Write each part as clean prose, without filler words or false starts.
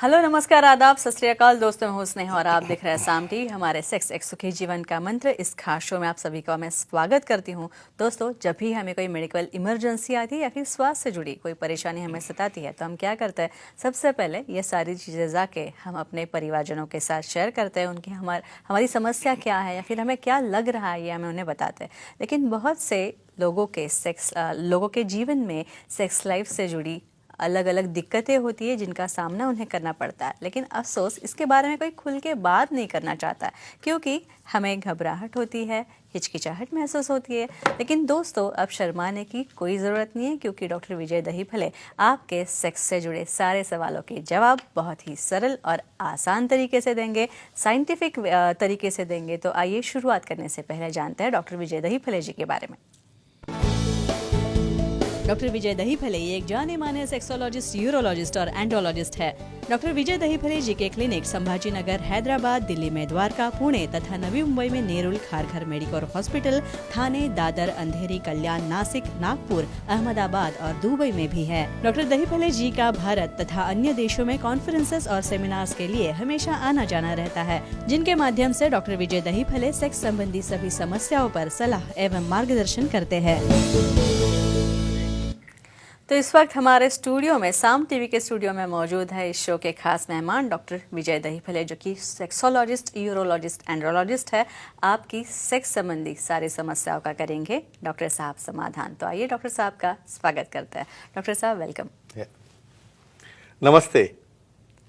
Hello, नमस्कार, आदाब, सत श्री अकाल दोस्तों। मैं हूं स्नेहा और आप देख रहे हैं साम टीवी। हमारे सेक्स एक सुखी जीवन का मंत्र इस खास शो में आप सभी का मैं स्वागत करती हूं। दोस्तों, जब भी हमें कोई मेडिकल इमरजेंसी आती है या फिर स्वास्थ्य से जुड़ी कोई परेशानी हमें सताती है तो हम क्या करते हैं, सबसे पहले ये सारी चीज़ें जाके हम अपने परिवारजनों के साथ शेयर करते हैं। उनकी हमारी समस्या क्या है या फिर हमें क्या लग रहा है ये हमें उन्हें बताते हैं। लेकिन बहुत से लोगों के जीवन में सेक्स लाइफ से जुड़ी अलग अलग दिक्कतें होती है जिनका सामना उन्हें करना पड़ता है। लेकिन अफसोस इसके बारे में कोई खुल के बात नहीं करना चाहता है, क्योंकि हमें घबराहट होती है, हिचकिचाहट महसूस होती है। लेकिन दोस्तों, अब शर्माने की कोई ज़रूरत नहीं है, क्योंकि डॉक्टर विजय दहीफले आपके सेक्स से जुड़े सारे सवालों के जवाब बहुत ही सरल और आसान तरीके से देंगे, साइंटिफिक तरीके से देंगे। तो आइए शुरुआत करने से पहले जानते हैं डॉक्टर विजय दहीफले जी के बारे में। डॉक्टर विजय दहीफले ये एक जाने माने सेक्सोलॉजिस्ट, यूरोलॉजिस्ट और एंड्रोलॉजिस्ट है। डॉक्टर विजय दहीफले जी के क्लिनिक संभाजी नगर, हैदराबाद, दिल्ली में द्वारका, पुणे तथा नवी मुंबई में नेरुल, खारघर मेडिकोर हॉस्पिटल, थाने, दादर, अंधेरी, कल्याण, नासिक, नागपुर, अहमदाबाद और दुबई में भी है। डॉक्टर दहीफले जी का भारत तथा अन्य देशों में कॉन्फ्रेंसेस और सेमिनार्स के लिए हमेशा आना जाना रहता है, जिनके माध्यम से डॉक्टर विजय दहीफले सेक्स संबंधी सभी समस्याओं पर सलाह एवं मार्गदर्शन करते हैं। तो इस वक्त हमारे स्टूडियो में, साम टीवी के स्टूडियो में मौजूद है इस शो के खास मेहमान डॉक्टर विजय दहीफले, जो कि सेक्सोलॉजिस्ट, यूरोलॉजिस्ट, एंड्रोलॉजिस्ट है। आपकी सेक्स संबंधी सारी समस्याओं का करेंगे डॉक्टर साहब समाधान। तो आइए डॉक्टर साहब का स्वागत करते हैं। डॉक्टर साहब, वेलकम। नमस्ते।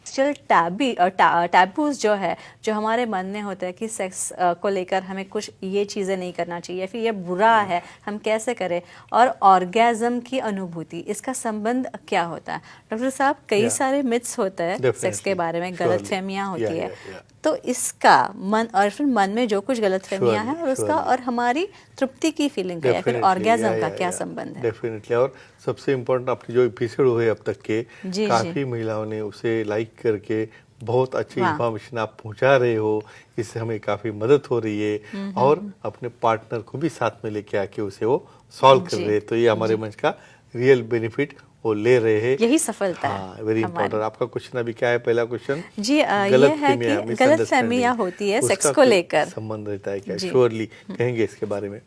टैबूज जो है, जो हमारे मन में होता है कि सेक्स को लेकर हमें कुछ ये चीज़ें नहीं करना चाहिए या फिर ये बुरा है, हम कैसे करें, और ऑर्गेज़म की अनुभूति, इसका संबंध क्या होता है? डॉक्टर साहब, कई सारे मिथ्स होते हैं सेक्स के बारे में, गलतफहमियां होती है। तो इसका मन और फिर मन में जो कुछ गलतफहमियां हैं और उसका और हमारी तृप्ति की फीलिंग या फिर ऑर्गेज़म का क्या संबंध है? डेफिनेटली। और सबसे इम्पोर्टेंट, आपने जो एपिसोड हुए अब तक के, काफी महिलाओं ने उसे लाइक करके बहुत अच्छी इंफॉर्मेशन आप पहुंचा रहे हो, इससे हमें काफी मदद हो रही है और अपने पार्टनर को भी साथ में लेके आके उसे वो सॉल्व कर रहे हैं। तो ये हमारे मंच का रियल बेनिफिट वो ले रहे हैं, यही सफलता है। हाँ, वेरी इंपॉर्टेंट। आपका क्वेश्चन अभी क्या है? पहला क्वेश्चन जी, ये है कि गलतफहमियां होती है सेक्स को लेकर, संबंध रहता है क्या? श्योरली कहेंगे इसके बारे में।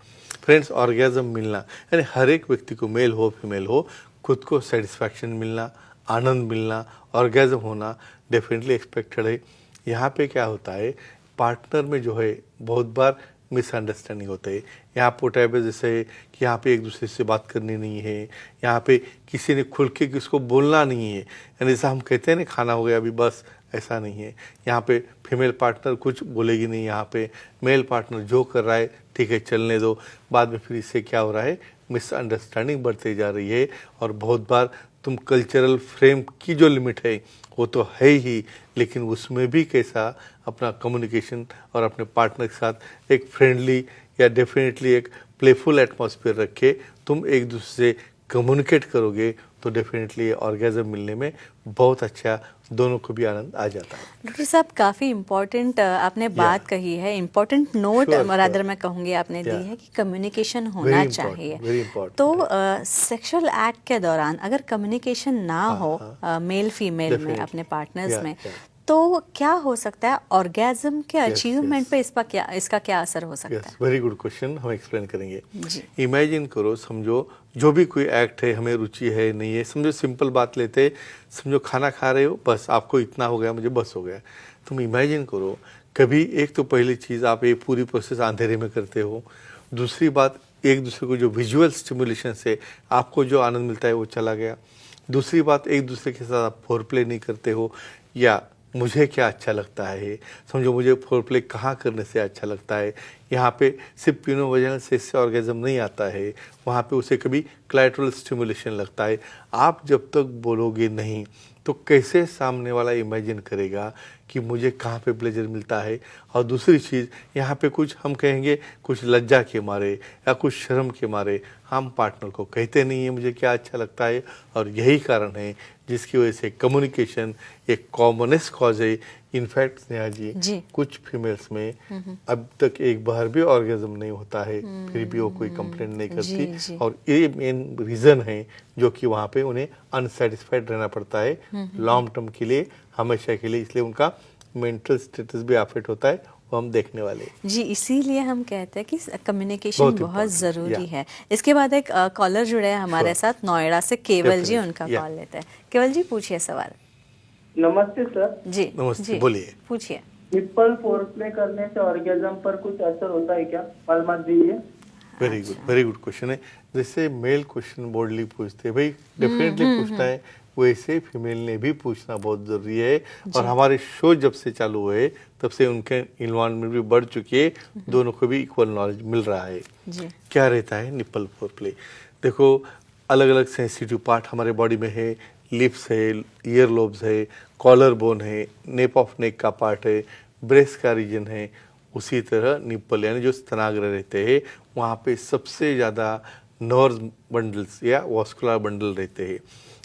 फ्रेंड्स, ऑर्गेज़म मिलना यानी हर एक व्यक्ति को, मेल हो फीमेल हो, खुद को सेटिस्फैक्शन मिलना, आनंद मिलना, ऑर्गेज़म होना डेफिनेटली एक्सपेक्टेड है। यहाँ पे क्या होता है, पार्टनर में जो है बहुत बार मिसअंडरस्टैंडिंग होते हैं। यहाँ पर टाइप है जैसे कि यहाँ पे एक दूसरे से बात करनी नहीं है, यहाँ पे किसी ने खुल के किसको बोलना नहीं है, यानी जैसा हम कहते हैं ना, खाना हो गया अभी बस, ऐसा नहीं है। यहाँ पे फीमेल पार्टनर कुछ बोलेगी नहीं, यहाँ पे मेल पार्टनर जो कर रहा है ठीक है चलने दो। बाद में फिर इससे क्या हो रहा है, मिसअंडरस्टैंडिंग बढ़ती जा रही है। और बहुत बार तुम कल्चरल फ्रेम की जो लिमिट है वो तो है ही, लेकिन उसमें भी कैसा अपना कम्युनिकेशन और अपने पार्टनर के साथ एक फ्रेंडली या डेफिनेटली एक प्लेफुल एटमॉस्फेयर रख के तुम एक दूसरे से कम्युनिकेट करोगे तो डेफिनेटली ऑर्गेज़म मिलने में बहुत अच्छा, दोनों को भी आनंद आ जाता है। डॉक्टर साहब, काफ़ी इम्पोर्टेंट आपने बात कही है, इम्पोर्टेंट नोट रादर मैं कहूँगी आपने दी है कि कम्युनिकेशन होना चाहिए। तो सेक्सुअल एक्ट के दौरान अगर कम्युनिकेशन ना हो मेल फीमेल में, अपने पार्टनर्स में, तो क्या हो सकता है? ऑर्गेज़म के अचीवमेंट पे इसका क्या असर हो सकता है? वेरी गुड क्वेश्चन, हम एक्सप्लेन करेंगे। इमेजिन करो, समझो जो भी कोई एक्ट है, हमें रुचि है नहीं है, समझो सिंपल बात लेते, समझो खाना खा रहे हो, बस आपको इतना हो गया, मुझे बस हो गया। तुम इमेजिन करो, कभी एक तो पहली चीज़ आप ये पूरी प्रोसेस अंधेरे में करते हो। दूसरी बात, एक दूसरे को जो विजुअल स्टिमुलेशन से आपको जो आनंद मिलता है वो चला गया। दूसरी बात, एक दूसरे के साथ आप फोर प्ले नहीं करते हो, या मुझे क्या अच्छा लगता है, समझो मुझे फोर प्ले कहाँ करने से अच्छा लगता है। यहाँ पे सिर्फ पिनो वजह से इससे ऑर्गेज़म नहीं आता है, वहाँ पे उसे कभी क्लाइटरल स्टिमुलेशन लगता है। आप जब तक बोलोगे नहीं तो कैसे सामने वाला इमेजिन करेगा कि मुझे कहाँ पे प्लेजर मिलता है। और दूसरी चीज़, यहाँ पे कुछ हम कहेंगे कुछ लज्जा के मारे या कुछ शर्म के मारे हम पार्टनर को कहते नहीं है मुझे क्या अच्छा लगता है। और यही कारण है जिसकी वजह से कम्युनिकेशन एक कॉमनेस्ट कॉज है। इनफैक्ट स्नेहा जी जी। कुछ फीमेल्स में अब तक एक बार भी ऑर्गेजम नहीं होता है, फिर भी वो कोई कंप्लेंट नहीं जी, करती, जी। और ये मेन रीजन है जो कि वहाँ पे उन्हें अनसेटिस्फाइड रहना पड़ता है लॉन्ग टर्म के लिए, हमेशा के लिए, इसलिए उनका मेंटल स्टेटस भी अफेक्ट होता है, वो हम देखने वाले हैं। जी, इसीलिए हम कहते हैं कि कम्युनिकेशन बहुत बहुत important, ज़रूरी yeah. है। इसके बाद एक कॉलर जुड़े हैं हमारे Sure. साथ नोएडा से, केवल जी, Definitely, उनका yeah. कॉल लेते हैं। केवल जी, पूछिए सवाल। नमस्ते सर। जी नमस्ते, जी, बोलिए। पूछिए। निप्पल फोरप्ले करने से ऑर्गेजम पर कुछ असर होता है क्या? मालूमात दीजिए। वेरी गुड क्वेश्चन है। जैसे मेल क्वेश्चन बोल्डली पूछते हैं, भाई डेफिनेटली पूछना है, वैसे फीमेल ने भी पूछना बहुत जरूरी है। और हमारे शो जब से चालू हुए तब से उनके इन्वॉल्वमेंट भी बढ़ चुकी है, दोनों को भी इक्वल नॉलेज मिल रहा है। जी क्या रहता है निप्पल फोरप्ले? देखो, अलग अलग सेंसिटिव पार्ट हमारे बॉडी में है, लिप्स है, ईयर लोब्स है, कॉलर बोन है, नेप ऑफ नेक का पार्ट है, ब्रेस्ट का रीजन है। उसी तरह निप्पल यानी जो स्तनाग्र रहते हैं वहाँ पे सबसे ज़्यादा नर्व बंडल्स या वॉस्कुलर बंडल रहते हैं।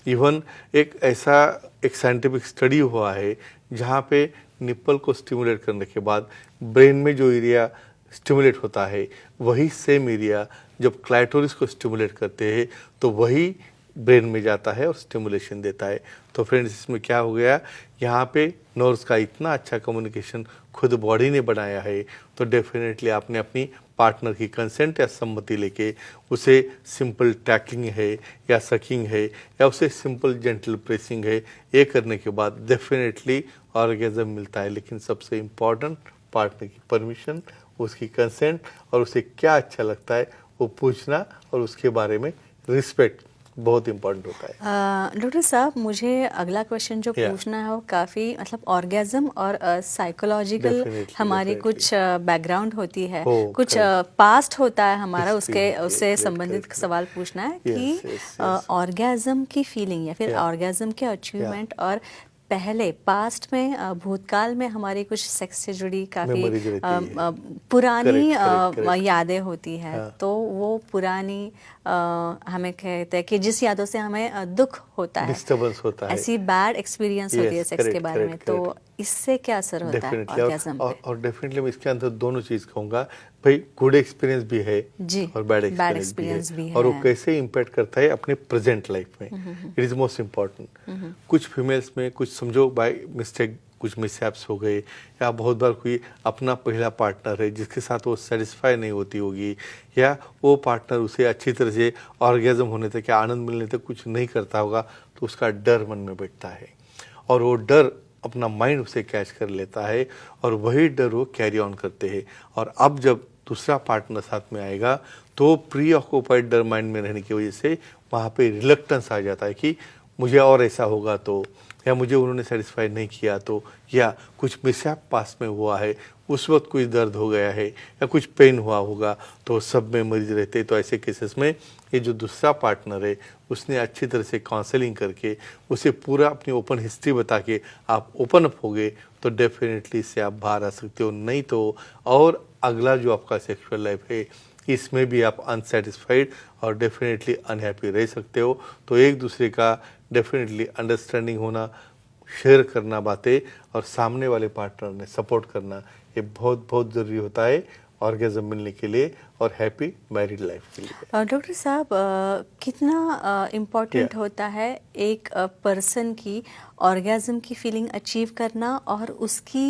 इवन एक साइंटिफिक स्टडी हुआ है जहाँ पे निप्पल को स्टिमुलेट करने के बाद ब्रेन में जो एरिया स्टिमुलेट होता है वही सेम एरिया जब क्लाइटोरिस को स्टिमुलेट करते हैं तो वही ब्रेन में जाता है और स्टिमुलेशन देता है। तो फ्रेंड्स, इसमें क्या हो गया, यहाँ पे नर्व्स का इतना अच्छा कम्युनिकेशन खुद बॉडी ने बनाया है, तो डेफिनेटली आपने अपनी पार्टनर की कंसेंट या सम्मति लेके उसे सिंपल टैकलिंग है या सकिंग है या उसे सिंपल जेंटल प्रेसिंग है, ये करने के बाद डेफिनेटली ऑर्गेजम मिलता है। लेकिन सबसे इम्पॉर्टेंट पार्टनर की परमिशन, उसकी कंसेंट और उसे क्या अच्छा लगता है वो पूछना, और उसके बारे में रिस्पेक्ट बहुत इम्पोर्टेंट होता है। डॉक्टर साहब, मुझे अगला क्वेश्चन जो Yeah. पूछना है वो काफ़ी मतलब ऑर्गेजम और साइकोलॉजिकल Definitely, हमारी definitely. कुछ बैकग्राउंड होती है, Oh, कुछ correct. पास्ट होता है हमारा, उसके Experience, उससे correct, संबंधित correct. सवाल पूछना है Yes, कि yes, yes. ऑर्गेजम की फीलिंग या फिर Yeah. ऑर्गेजम के अचीवमेंट और पहले पास्ट में भूतकाल में हमारी कुछ सेक्स से जुड़ी काफ़ी Memories रहती है। पुरानी Correct, correct. यादें होती है, हाँ। तो वो पुरानी हमें कहते हैं कि जिस यादों से हमें दुख होता है, डिस्टर्बेंस होता है, ऐसी बैड एक्सपीरियंस होती है Yes, सेक्स के correct, बारे में, correct, तो इससे क्या असर होता है डेफिनेटली। ऑर्गेजम पे? और डेफिनेटली मैं इसके अंदर दोनों चीज़ कहूँगा, भाई गुड एक्सपीरियंस भी है जी, और बैड bad एक्सपीरियंस experience भी भी है, और वो है। कैसे इम्पैक्ट करता है अपने प्रेजेंट लाइफ में, इट इज़ मोस्ट इम्पॉर्टेंट। कुछ फीमेल्स में कुछ समझो बाय मिस्टेक कुछ मिसहैप्स हो गए, या बहुत बार कोई अपना पहला पार्टनर है जिसके साथ वो सेटिस्फाई नहीं होती होगी, या वो पार्टनर उसे अच्छी तरह से ऑर्गेजम होने तक या आनंद मिलने तक कुछ नहीं करता होगा, तो उसका डर मन में बैठता है और वो डर अपना माइंड उसे कैच कर लेता है और वही डर वो कैरी ऑन करते हैं। और अब जब दूसरा पार्टनर साथ में आएगा तो प्री ऑक्यूपाइड डर माइंड में रहने की वजह से वहाँ पे रिलक्टेंस आ जाता है कि मुझे और ऐसा होगा तो, या मुझे उन्होंने सेटिस्फाई नहीं किया तो, या कुछ मिसहैप पास में हुआ है, उस वक्त कुछ दर्द हो गया है या कुछ पेन हुआ होगा, तो सब में मरीज रहते हैं। तो ऐसे केसेस में ये जो दूसरा पार्टनर है उसने अच्छी तरह से काउंसलिंग करके उसे पूरा अपनी ओपन हिस्ट्री बता के आप ओपन अप हो गए तो डेफिनेटली इससे आप बाहर आ सकते हो। नहीं तो और अगला जो आपका सेक्सुअल लाइफ है इसमें भी आप अनसेटिस्फाइड और डेफिनेटली अनहैप्पी रह सकते हो। तो एक दूसरे का डेफिनेटली अंडरस्टैंडिंग होना, शेयर करना बातें, और सामने वाले पार्टनर ने सपोर्ट करना, ये बहुत बहुत ज़रूरी होता है ऑर्गेजम मिलने के लिए और हैप्पी मैरिड लाइफ के लिए। डॉक्टर साहब, कितना इम्पोर्टेंट Yeah. होता है एक पर्सन की ऑर्गेजम की फीलिंग अचीव करना और उसकी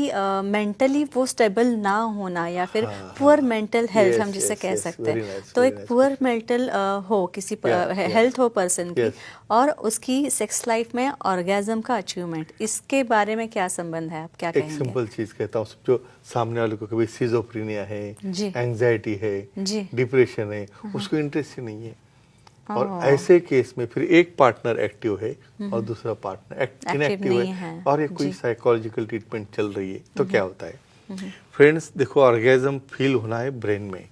मेंटली वो स्टेबल ना होना, या फिर हाँ, पुअर मेंटल हेल्थ Yes, हम जिसे yes, कह yes, सकते very हैं। nice, तो very एक nice पुअर मेंटल हो किसी Yeah, yeah. हेल्थ हो पर्सन की, Yes. और उसकी सेक्स लाइफ में ऑर्गेजम का अचीवमेंट, इसके बारे में क्या संबंध है, आप क्या एक कहेंगे? सिंपल चीज़ कहता हूँ, जो सामने वाले को कभी सिजोफ्रेनिया है, जी। एंजाइटी है, जी। डिप्रेशन है, उसको इंटरेस्ट ही नहीं है, और ऐसे केस में फिर एक पार्टनर एक्टिव है और दूसरा पार्टनर Active इनएक्टिव नहीं है, है। और ये कोई जी। साइकोलॉजिकल ट्रीटमेंट चल रही है, तो क्या होता है फ्रेंड्स? देखो, ऑर्गेजम फील होना है ब्रेन में,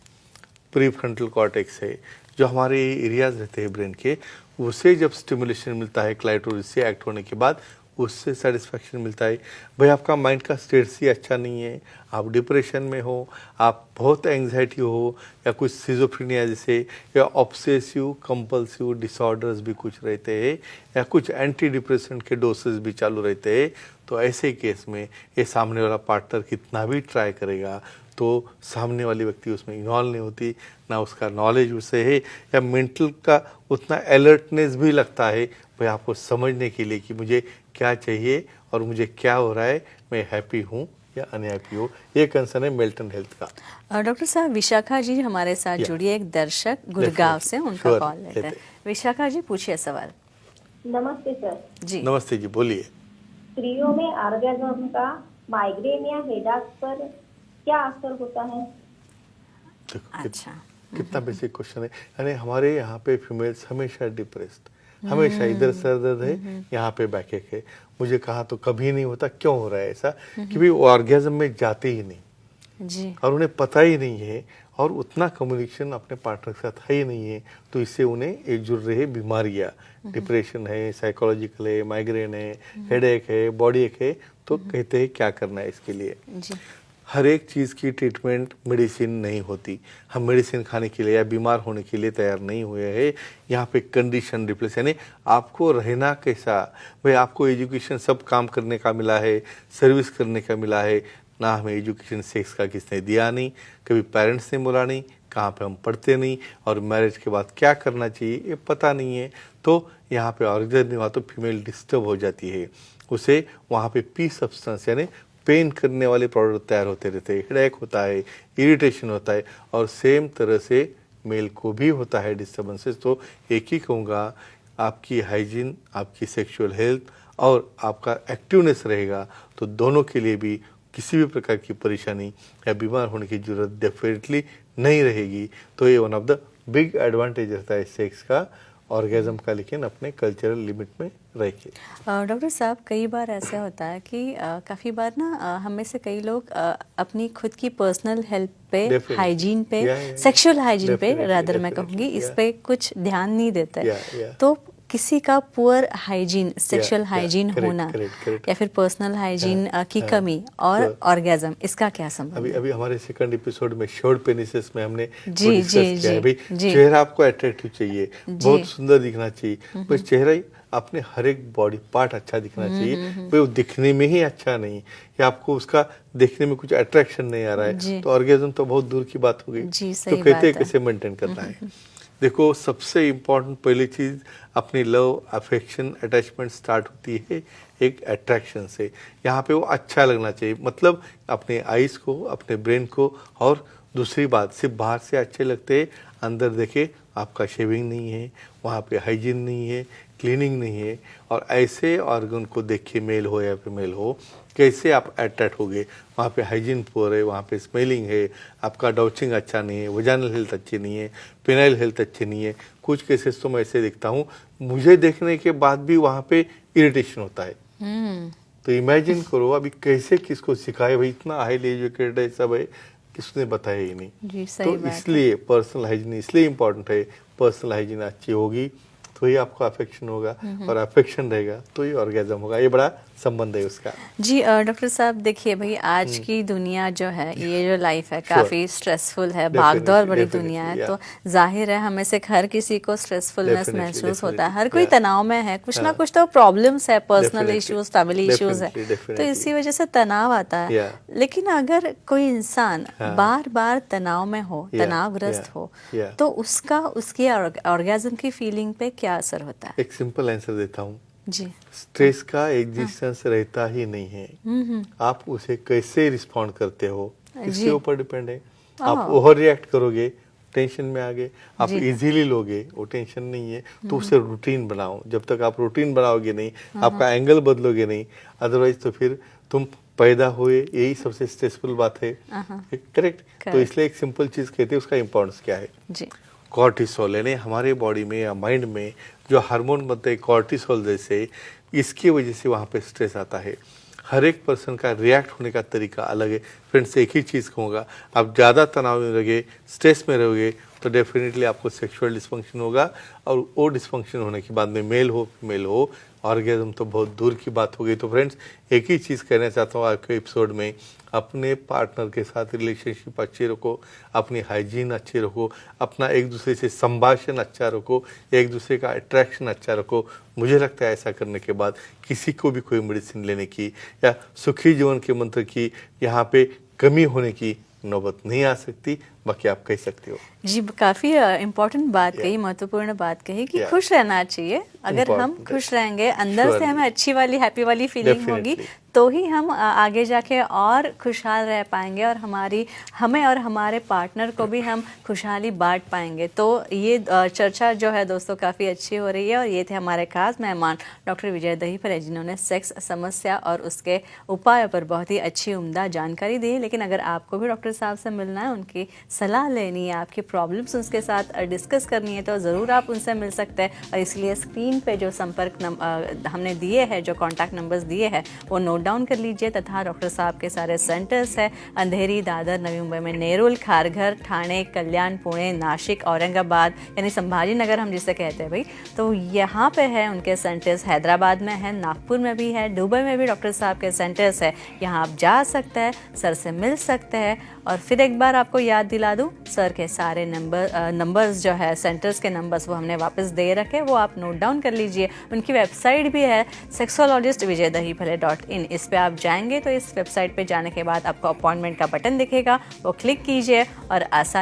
प्री फ्रंटल कॉर्टेक्स है, जो हमारे एरियाज रहते हैं ब्रेन के, उसे जब स्टिमुलेशन मिलता है क्लाइटोरिस से एक्ट होने के बाद, उससे सेटिस्फैक्शन मिलता है। भाई आपका माइंड का स्टेट ही अच्छा नहीं है, आप डिप्रेशन में हो, आप बहुत एंग्जाइटी हो, या कुछ सिजोफ्रेनिया जैसे या ऑब्सेसिव कंपल्सिव डिसऑर्डर्स भी कुछ रहते हैं, या कुछ एंटी डिप्रेसेंट के डोसेस भी चालू रहते हैं, तो ऐसे केस में ये सामने वाला पार्टनर कितना भी ट्राई करेगा तो सामने वाली व्यक्ति उसमें इन्वॉल्व नहीं होती, ना उसका नॉलेज उसे है, या मेंटल का उतना अलर्टनेस भी लगता है भाई आपको समझने के लिए कि मुझे क्या चाहिए और मुझे क्या हो रहा है, मैं हैप्पी हूँ या अनहैप्पी हूँ। ये कंसर्न है मेंटल हेल्थ का। डॉक्टर साहब, विशाखा जी हमारे साथ जुड़ी है, एक दर्शक गुड़गांव से, उनका Sure, कॉल लेते हैं। विशाखा जी, पूछिए सवाल। नमस्ते सर। जी नमस्ते जी, बोलिए। स्त्रियों में ऑर्गेज्म का माइग्रेन या हेडेक पर क्या असर होता है? देखो अच्छा। कितना बेसिक क्वेश्चन है। यानी हमारे यहाँ पे फीमेल्स हमेशा डिप्रेस्ड, हमेशा इधर सर दर्द है, यहाँ पे बैकएक है, मुझे कहा तो कभी नहीं होता, क्यों हो रहा है ऐसा? कि भाई वो ऑर्गेज्म में जाते ही नहीं जी और उन्हें पता ही नहीं है और उतना कम्युनिकेशन अपने पार्टनर के साथ है ही नहीं है, तो इससे उन्हें ये जुड़ रही बीमारियाँ, डिप्रेशन है, साइकोलॉजिकल है, माइग्रेन है, हेडेक है, बॉडी एक है, तो कहते हैं क्या करना है इसके लिए। जी हर एक चीज़ की ट्रीटमेंट मेडिसिन नहीं होती। हम मेडिसिन खाने के लिए या बीमार होने के लिए तैयार नहीं हुए हैं। यहाँ पे कंडीशन रिप्लेस, यानी आपको रहना कैसा, भाई आपको एजुकेशन सब काम करने का मिला है, सर्विस करने का मिला है, ना हमें एजुकेशन सेक्स का किसने दिया नहीं, कभी पेरेंट्स ने बोला नहीं, कहाँ पे हम पढ़ते नहीं, और मैरिज के बाद क्या करना चाहिए ये पता नहीं है। तो यहाँ पे ऑर्गेज्म नहीं हुआ तो फीमेल डिस्टर्ब हो जाती है, उसे वहाँ पे पी सब्सटेंस यानी पेन करने वाले प्रोडक्ट तैयार होते रहते हैं, हेडेक होता है, इरिटेशन होता है, और सेम तरह से मेल को भी होता है डिस्टर्बेंसेस। तो एक ही कहूँगा, आपकी हाइजीन, आपकी सेक्सुअल हेल्थ और आपका एक्टिवनेस रहेगा तो दोनों के लिए भी किसी भी प्रकार की परेशानी या बीमार होने की जरूरत डेफिनेटली नहीं रहेगी। तो ये one of the big advantage रहता है सेक्स का, ऑर्गेज्म का, लेकिन अपने कल्चरल लिमिट में रह के। डॉक्टर साहब, कई बार ऐसा होता है कि काफ़ी बार ना हम में से कई लोग अपनी खुद की पर्सनल हेल्थ पे, Definitely. हाइजीन पे, Yeah. सेक्सुअल हाइजीन पे, Definitely, रादर मैं definitely, कहूँगी, इस yeah. पे कुछ ध्यान नहीं देते। Yeah. तो किसी का poor hygiene, sexual yeah, hygiene correct, होना correct. या फिर पर्सनल हाइजीन की हाँ, कमी और sure. ऑर्गेज्म, इसका क्या संबंध अभी है? अभी हमारे सेकंड एपिसोड में शॉर्ट पेनिसेस में हमने जी, वो डिस्कस जी, किया है। जी, भाई जी। चेहरा आपको अट्रैक्टिव चाहिए, जी। बहुत सुंदर दिखना चाहिए, बस चेहरा ही अपने हर एक बॉडी पार्ट अच्छा दिखना चाहिए। भाई वो दिखने में ही अच्छा नहीं, या आपको उसका देखने में कुछ अट्रैक्शन नहीं आ रहा जी। है, तो ऑर्गेज्म तो बहुत दूर की बात हो गई। जी, तो सही कहते हैं बात है। कैसे मेंटेन करना है। देखो, सबसे इम्पोर्टेंट पहली चीज अपनी लव, अफेक्शन, अटैचमेंट स्टार्ट होती है एक अट्रैक्शन से। यहाँ पे वो अच्छा लगना चाहिए, मतलब अपने आईज को, अपने ब्रेन को, और दूसरी बात सिर्फ बाहर से अच्छे लगते हैं, अंदर देखे आपका शेविंग नहीं है, वहाँ पे हाइजीन नहीं है, क्लीनिंग नहीं है, और ऐसे ऑर्गन को देख के मेल हो या फीमेल हो, कैसे आप अट्रैक्ट होगे? वहाँ पे हाइजीन पुअर है, वहाँ पे स्मेलिंग है, आपका डाउचिंग अच्छा नहीं है, वजानल हेल्थ अच्छी नहीं है, पेनाइल हेल्थ अच्छी नहीं है। कुछ केसेस तो मैं ऐसे देखता हूँ, मुझे देखने के बाद भी वहाँ पे इरिटेशन होता है। तो इमेजिन करो अभी कैसे किसको सिखाए, भाई इतना हाईली एजुकेटेड है सब है, किसने बताया ही नहीं। जी, सही तो बात है। इसलिए पर्सनल हाइजीन इसलिए इम्पोर्टेंट है। पर्सनल हाइजीन अच्छी होगी तो ही आपको अफेक्शन होगा, और अफेक्शन रहेगा तो ही ऑर्गेज्म होगा। ये बड़ा संबंध है उसका। जी डॉक्टर साहब, देखिए भाई, आज की दुनिया जो है, ये जो लाइफ है काफ़ी स्ट्रेसफुल है, भागदौड़ भरी Definitely, दुनिया है, yeah. तो जाहिर है हमें से हर किसी को स्ट्रेसफुलनेस Definitely, महसूस होता है, definitely, हर कोई yeah. तनाव में है, कुछ ना हाँ. कुछ तो प्रॉब्लम्स है, personal Definitely, issues, family issues है, definitely, तो definitely. इसी वजह से तनाव आता है। Yeah. लेकिन अगर कोई इंसान हाँ. बार बार तनाव में हो, Yeah, तनावग्रस्त yeah, हो, yeah. तो उसका उसकी ऑर्गेज्म की फीलिंग पे क्या असर होता है? एक सिंपल आंसर देता हूँ, जी स्ट्रेस का एग्जिस्टेंस रहता ही नहीं है। आप उसे कैसे रिस्पॉन्ड करते हो जी। इसके ऊपर डिपेंड है। आप ओवर रिएक्ट करोगे, टेंशन में आ गए, आप जी। इजीली लोगे, वो टेंशन नहीं है, तो उसे रूटीन बनाओ। जब तक आप रूटीन बनाओगे नहीं, आपका एंगल बदलोगे नहीं, अदरवाइज तो फिर तुम पैदा हुए, यही सबसे स्ट्रेसफुल बात है। करेक्ट। तो इसलिए एक सिंपल चीज कहते हैं, उसका इम्पोर्टेंस क्या है? जी कॉर्टिसोल, यानी हमारे बॉडी में या माइंड में जो हार्मोन बनते हैं कॉर्टिसोल जैसे, इसकी वजह से वहाँ पे स्ट्रेस आता है। हर एक पर्सन का रिएक्ट होने का तरीका अलग है। फ्रेंड्स, एक ही चीज़ कहूँगा, आप ज़्यादा तनाव में रहोगे, स्ट्रेस में रहोगे, तो डेफिनेटली आपको सेक्सुअल डिस्फंक्शन होगा, और वो डिस्फंक्शन होने के बाद में मेल हो फीमेल हो, ऑर्गेज्म तो बहुत दूर की बात हो गई। तो फ्रेंड्स, एक ही चीज़ कहना चाहता हूँ आज के एपिसोड में, अपने पार्टनर के साथ रिलेशनशिप अच्छी रखो, अपनी हाइजीन अच्छी रखो, अपना एक दूसरे से संभाषण अच्छा रखो, एक दूसरे का अट्रैक्शन अच्छा रखो। मुझे लगता है ऐसा करने के बाद किसी को भी कोई मेडिसिन लेने की या सुखी जीवन के मंत्र की यहाँ पे कमी होने की नौबत नहीं आ सकती। बाकी आप कह सकते हो। जी, काफ़ी इम्पोर्टेंट बात कही, महत्वपूर्ण बात कही कि Yeah. खुश रहना चाहिए। अगर हम Important खुश रहेंगे, अंदर से Surely. हमें अच्छी वाली हैप्पी वाली फीलिंग होगी, Definitely. तो ही हम आगे जाके और खुशहाल रह पाएंगे और हमें और हमारे पार्टनर को भी हम खुशहाली बांट पाएंगे। तो ये चर्चा जो है दोस्तों काफ़ी अच्छी हो रही है। और ये थे हमारे खास मेहमान डॉक्टर विजय दहीफले, जिन्होंने सेक्स समस्या और उसके उपायों पर बहुत ही अच्छी उम्दा जानकारी दी। लेकिन अगर आपको भी डॉक्टर साहब से मिलना है, उनकी सलाह लेनी है, आपकी प्रॉब्लम्स उनके साथ डिस्कस करनी है, तो ज़रूर आप उनसे मिल सकते हैं। और इसलिए स्क्रीन पे जो संपर्क हमने दिए हैं, जो कॉन्टैक्ट नंबर्स दिए हैं, वो नोट डाउन कर लीजिए। तथा डॉक्टर साहब के सारे सेंटर्स हैं अंधेरी, दादर, नवी मुंबई में नेरुल, खारघर, ठाणे, कल्याण, पुणे, नासिक, औरंगाबाद यानी संभाजी नगर हम जिसे कहते हैं भाई, तो यहाँ पे है उनके सेंटर्स। हैदराबाद में है, नागपुर में भी है, दुबई में भी डॉक्टर साहब के सेंटर्स है। यहाँ आप जा सकते हैं, सर से मिल सकते हैं। और फिर एक बार आपको याद दिला दूँ, सर के सारे नंबर्स जो है, सेंटर्स के नंबर्स, वो हमने वापस दे रखे, वो आप नोट डाउन कर लीजिए। उनकी वेबसाइट भी है sexologistvijaydahipale.in। इस पे आप जाएंगे तो इस वेबसाइट पे जाने के बाद आपको अपॉइंटमेंट का बटन दिखेगा, वो क्लिक कीजिए और आसानी